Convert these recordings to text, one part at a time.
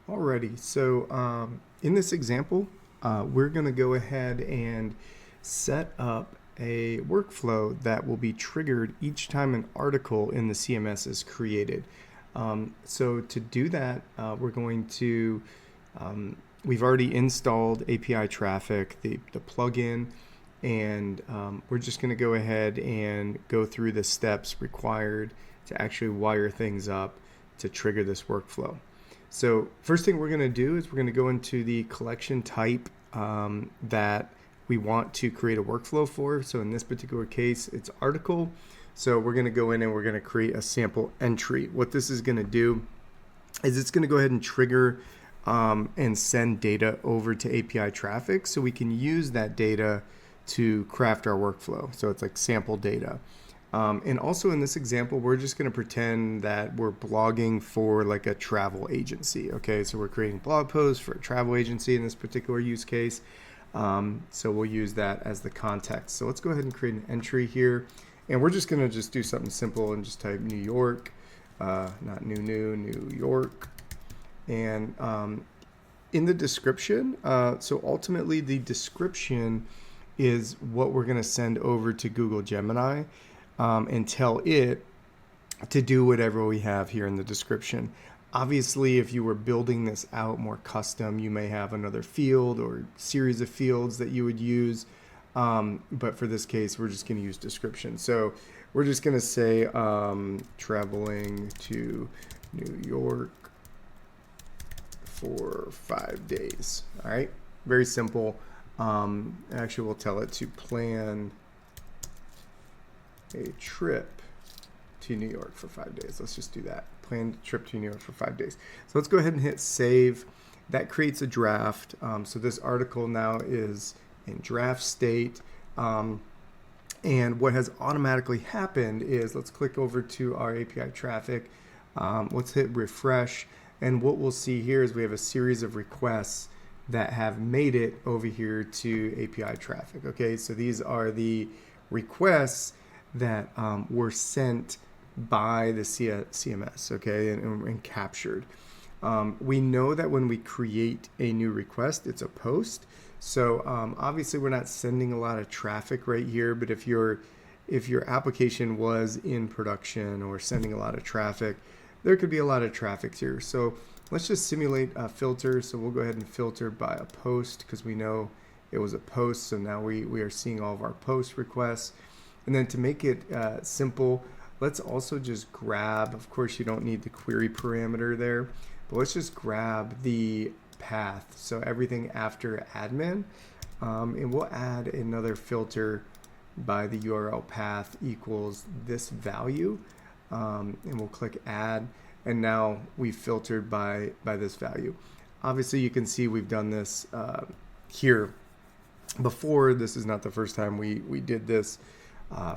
Alrighty, so in this example, we're going to go ahead and set up a workflow that will be triggered each time an article in the CMS is created. So to do that, we're going to, we've already installed API traffic, the plugin, and we're just going to go ahead and go through the steps required to actually wire things up to trigger this workflow. So first thing we're going to do is we're going to go into the collection type that we want to create a workflow for. So in this particular case, it's article. So we're going to go in and we're going to create a sample entry. What this is going to do is it's going to go ahead and trigger and send data over to API traffic so we can use that data to craft our workflow. So it's like sample data. And also in this example, we're just going to pretend that we're blogging for like a travel agency. Okay, so we're creating blog posts for a travel agency in this particular use case. So we'll use that as the context. So let's go ahead and create an entry here. And we're just going to just do something simple and just type New York, not New York. And in the description, so ultimately the description is what we're going to send over to Google Gemini. And tell it to do whatever we have here in the description. Obviously, if you were building this out more custom, you may have another field or series of fields that you would use. But for this case, we're just going to use description. So we're just going to say traveling to New York for 5 days. All right, very simple. Actually, we'll tell it to plan a trip to New York for 5 days. Let's just do that. Planned trip to New York for 5 days. So let's go ahead and hit save. That creates a draft. So this article now is in draft state. And what has automatically happened is, let's click over to our API traffic. Let's hit refresh. And what we'll see here is we have a series of requests that have made it over here to API traffic. Okay, so these are the requests that were sent by the CMS, okay, and captured. We know that when we create a new request, it's a post. So obviously we're not sending a lot of traffic right here, but if your application was in production or sending a lot of traffic, there could be a lot of traffic here. So let's just simulate a filter. So we'll go ahead and filter by a post because we know it was a post. So now we are seeing all of our post requests. And then to make it simple, let's also just grab, of course you don't need the query parameter there, but let's just grab the path. So everything after admin, and we'll add another filter by the URL path equals this value, and we'll click add, and now we've filtered by this value. Obviously you can see we've done this here before. This is not the first time we did this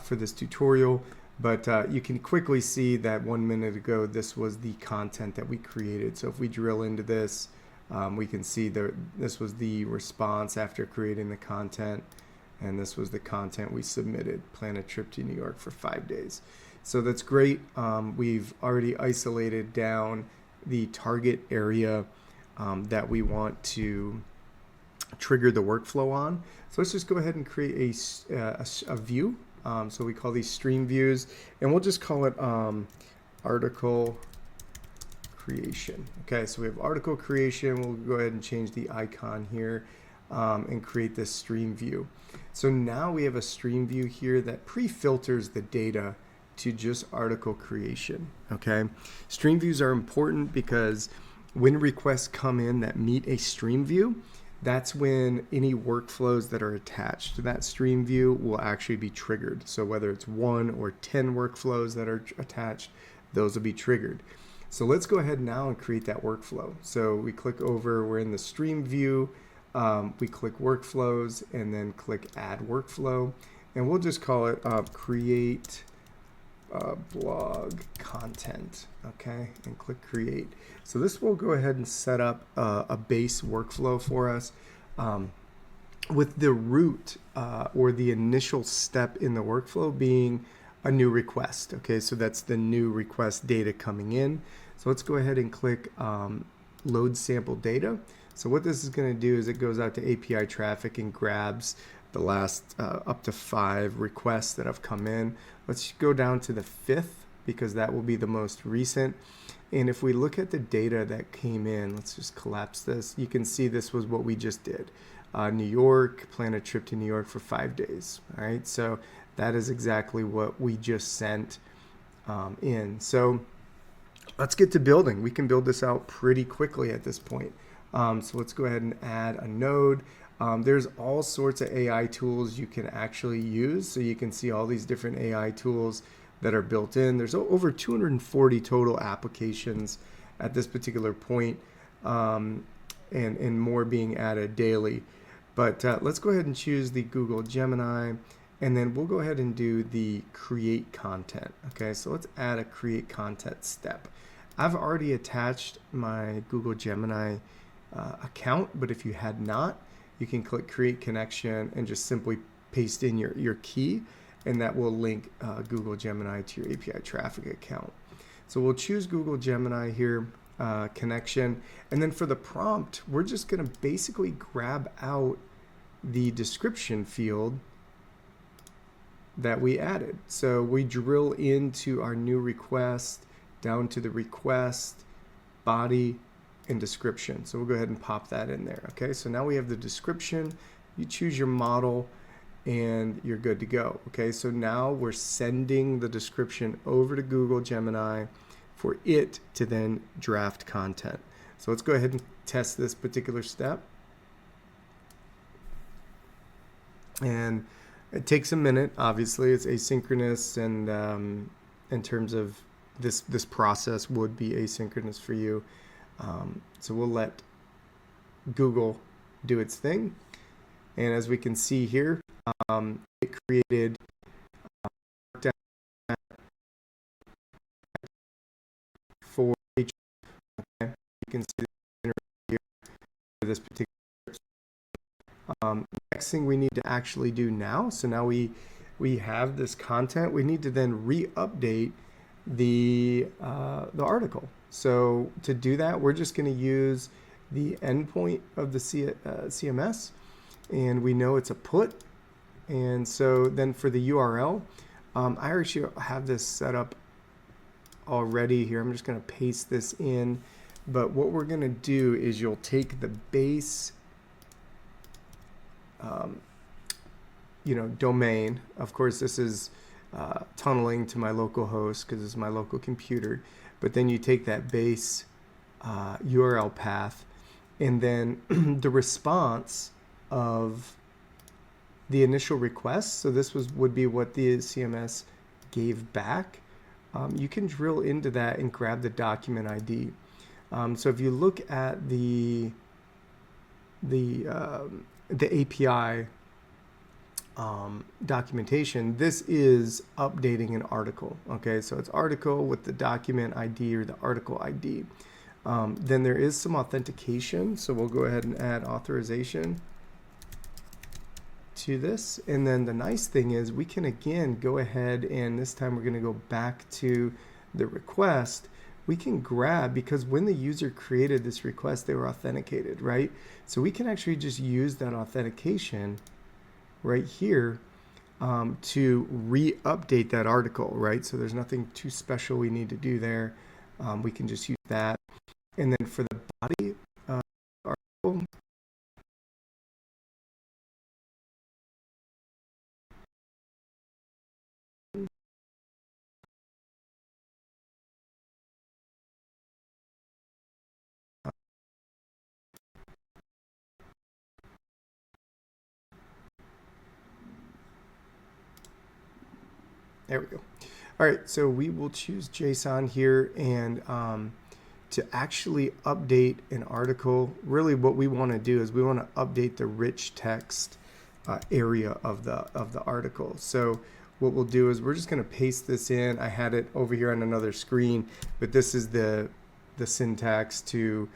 for this tutorial, but you can quickly see that 1 minute ago this was the content that we created. So if we drill into this, we can see this was the response after creating the content, and this was the content we submitted: plan a trip to New York for 5 days. So that's great. We've already isolated down the target area that we want to trigger the workflow on. So let's just go ahead and create a view. So we call these stream views, and we'll just call it article creation. Okay, so we have article creation. We'll go ahead and change the icon here and create this stream view. So now we have a stream view here that pre-filters the data to just article creation. Okay, stream views are important because when requests come in that meet a stream view, that's when any workflows that are attached to that stream view will actually be triggered. So whether it's 1 or 10 workflows that are attached, those will be triggered. So let's go ahead now and create that workflow. So we click over, we're in the stream view, we click workflows, and then click add workflow. And we'll just call it create blog content, okay, and click create. So this will go ahead and set up a base workflow for us with the root or the initial step in the workflow being a new request. Okay, so that's the new request data coming in. So let's go ahead and click load sample data. So what this is going to do is it goes out to API traffic and grabs the last up to 5 requests that have come in. Let's go down to the 5th because that will be the most recent. And if we look at the data that came in, let's just collapse this. You can see this was what we just did. New York, plan a trip to New York for 5 days. All right, so that is exactly what we just sent in. So let's get to building. We can build this out pretty quickly at this point. So let's go ahead and add a node. There's all sorts of AI tools you can actually use. So you can see all these different AI tools that are built in. There's over 240 total applications at this particular point, and more being added daily. But let's go ahead and choose the Google Gemini, and then we'll go ahead and do the create content. Okay, so let's add a create content step. I've already attached my Google Gemini account, but if you had not, you can click create connection and just simply paste in your key, and that will link Google Gemini to your API traffic account. So we'll choose Google Gemini here, connection, and then for the prompt, we're just going to basically grab out the description field that we added. So we drill into our new request, down to the request, body, and description. So we'll go ahead and pop that in there. Okay, so now we have the description. You choose your model and you're good to go. Okay, so now we're sending the description over to Google Gemini for it to then draft content. So let's go ahead and test this particular step. And it takes a minute. Obviously, it's asynchronous, and in terms of this process would be asynchronous for you. So we'll let Google do its thing. And as we can see here, it created for each. Okay, you can see here for this particular. Next thing we need to actually do now. So now we have this content. We need to then re-update the article. So to do that, we're just going to use the endpoint of the CMS, and we know it's a put. And so then for the URL, I actually have this set up already here. I'm just going to paste this in. But what we're going to do is you'll take the base domain. Of course, this is tunneling to my local host because it's my local computer. But then you take that base URL path, and then the response of the initial request. So this would be what the CMS gave back. You can drill into that and grab the document ID. So if you look at the API documentation, this is updating an article. Okay, so it's article with the document ID or the article ID. Then there is some authentication, so we'll go ahead and add authorization to this. And then the nice thing is we can again go ahead, and this time we're going to go back to the request. We can grab, because when the user created this request, they were authenticated, right? So we can actually just use that authentication right here to re-update that article, right? So there's nothing too special we need to do there. We can just use that. And then for the body article, there we go. All right, so we will choose JSON here, and to actually update an article, really what we want to do is we want to update the rich text area of the article. So what we'll do is we're just going to paste this in. I had it over here on another screen, but this is the syntax to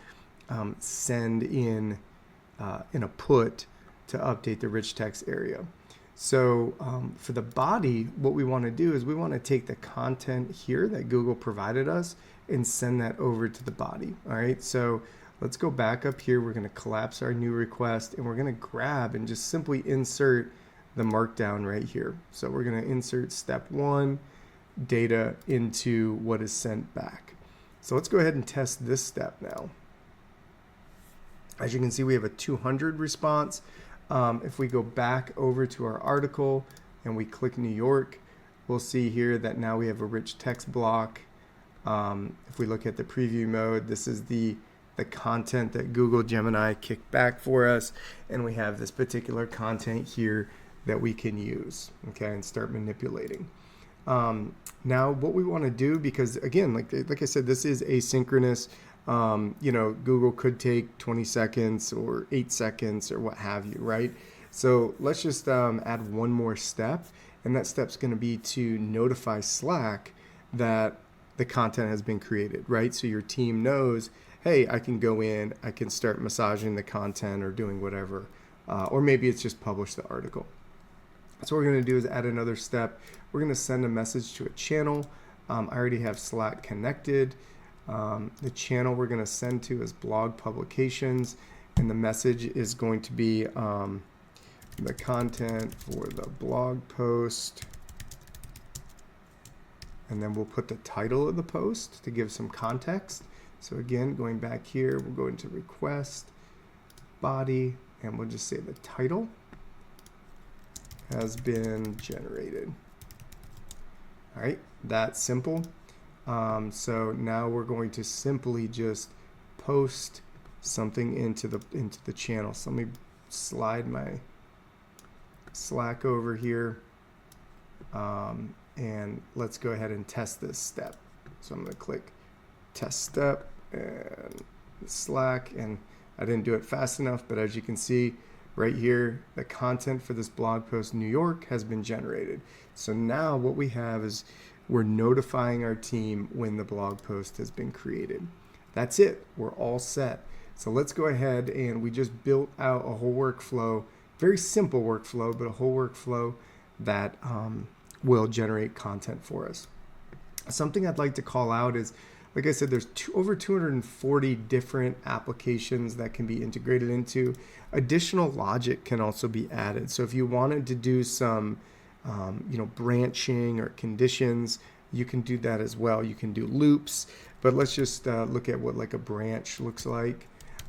send in a put to update the rich text area. So for the body, what we want to do is we want to take the content here that Google provided us and send that over to the body. All right, so let's go back up here. We're going to collapse our new request and we're going to grab and just simply insert the markdown right here. So we're going to insert step 1 data into what is sent back. So let's go ahead and test this step now. As you can see, we have a 200 response. If we go back over to our article and we click New York, we'll see here that now we have a rich text block. If we look at the preview mode, this is the content that Google Gemini kicked back for us, and we have this particular content here that we can use, okay, and start manipulating. Now what we want to do, because again, like I said, this is asynchronous. You know, Google could take 20 seconds or 8 seconds or what have you, right? So let's just add one more step, and that step's going to be to notify Slack that the content has been created, right? So your team knows, hey, I can go in, I can start massaging the content or doing whatever, or maybe it's just publish the article. So what we're going to do is add another step. We're going to send a message to a channel. I already have Slack connected. The channel we're going to send to is blog publications, and the message is going to be the content for the blog post, and then we'll put the title of the post to give some context. So again, going back here, we'll go into request, body, and we'll just say the title has been generated. All right, that's simple. So now we're going to simply just post something into the channel. So let me slide my Slack over here, and let's go ahead and test this step. So I'm going to click test step and Slack, and I didn't do it fast enough, but as you can see right here, the content for this blog post New York has been generated. So now what we have is we're notifying our team when the blog post has been created. That's it. We're all set. So let's go ahead, and we just built out a whole workflow, very simple workflow, but a whole workflow that will generate content for us. Something I'd like to call out is, like I said, there's over 240 different applications that can be integrated into. Additional logic can also be added. So if you wanted to do some branching or conditions, you can do that as well. You can do loops, but let's just look at what like a branch looks like.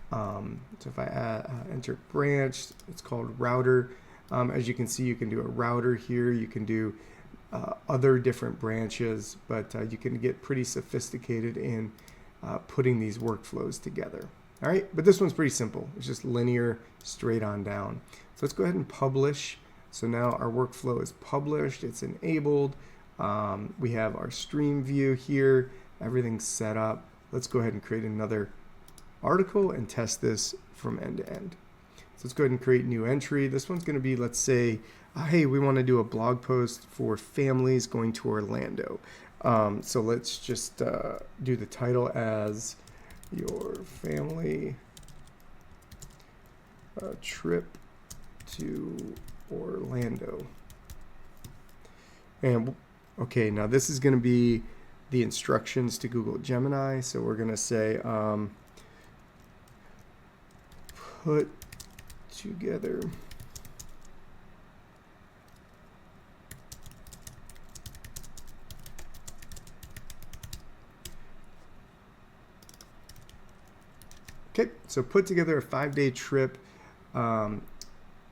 So if I enter branch, it's called router. As you can see, you can do a router here. You can do other different branches, but you can get pretty sophisticated in putting these workflows together. All right, but this one's pretty simple. It's just linear, straight on down. So let's go ahead and publish. So now our workflow is published, it's enabled. We have our stream view here, everything's set up. Let's go ahead and create another article and test this from end to end. So let's go ahead and create new entry. This one's gonna be, let's say, hey, we wanna do a blog post for families going to Orlando. So let's just do the title as your family trip to Orlando. And okay, now this is going to be the instructions to Google Gemini. So we're going to say put together okay, so put together a 5-day trip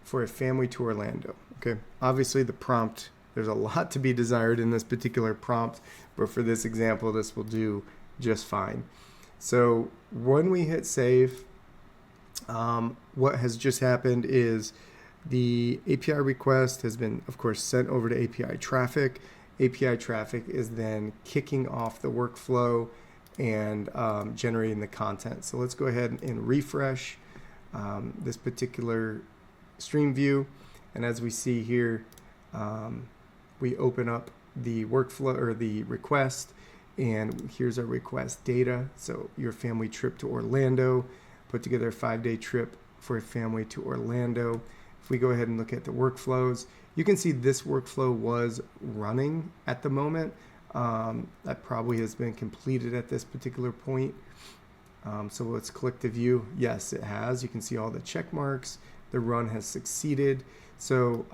for a family to Orlando. Okay, obviously the prompt, there's a lot to be desired in this particular prompt, but for this example, this will do just fine. So when we hit save, what has just happened is the API request has been, of course, sent over to API traffic. API traffic is then kicking off the workflow and generating the content. So let's go ahead and refresh this particular stream view, and as we see here, we open up the workflow or the request, and here's our request data. So your family trip to Orlando, put together a 5-day trip for a family to Orlando. If we go ahead and look at the workflows, you can see this workflow was running at the moment. That probably has been completed at this particular point. So let's click to view. Yes, it has. You can see all the check marks. The run has succeeded. So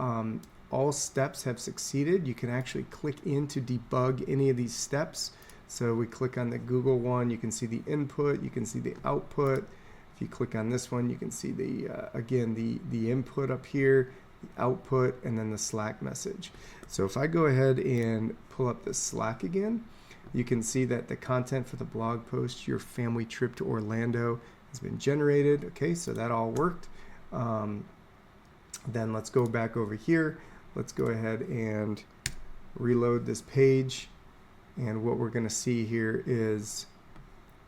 all steps have succeeded. You can actually click in to debug any of these steps. So we click on the Google one, you can see the input, you can see the output. If you click on this one, you can see the again the input up here, the output, and then the Slack message. So if I go ahead and pull up the Slack again, you can see that the content for the blog post, your family trip to Orlando, has been generated. Okay, so that all worked. Then let's go back over here. Let's go ahead and reload this page. And what we're going to see here is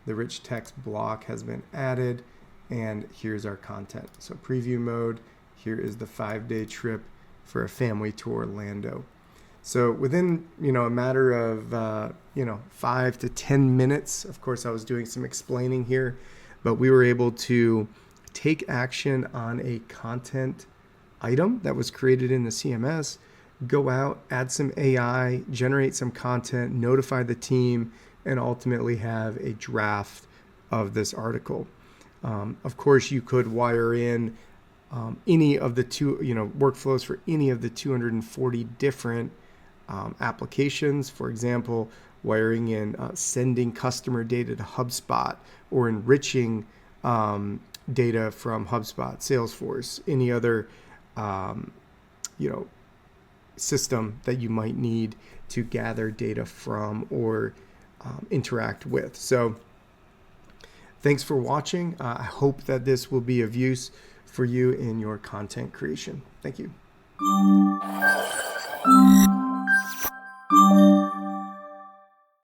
the rich text block has been added, and here's our content. So preview mode, here is the 5-day trip for a family to Orlando. So within, a matter of, 5 to 10 minutes, of course I was doing some explaining here, but we were able to take action on a content item that was created in the CMS, go out, add some AI, generate some content, notify the team, and ultimately have a draft of this article. Of course, you could wire in any of the workflows for any of the 240 different applications. For example, wiring in sending customer data to HubSpot, or enriching data from HubSpot, Salesforce, any other system that you might need to gather data from or interact with. So thanks for watching. I hope that this will be of use for you in your content creation. Thank you.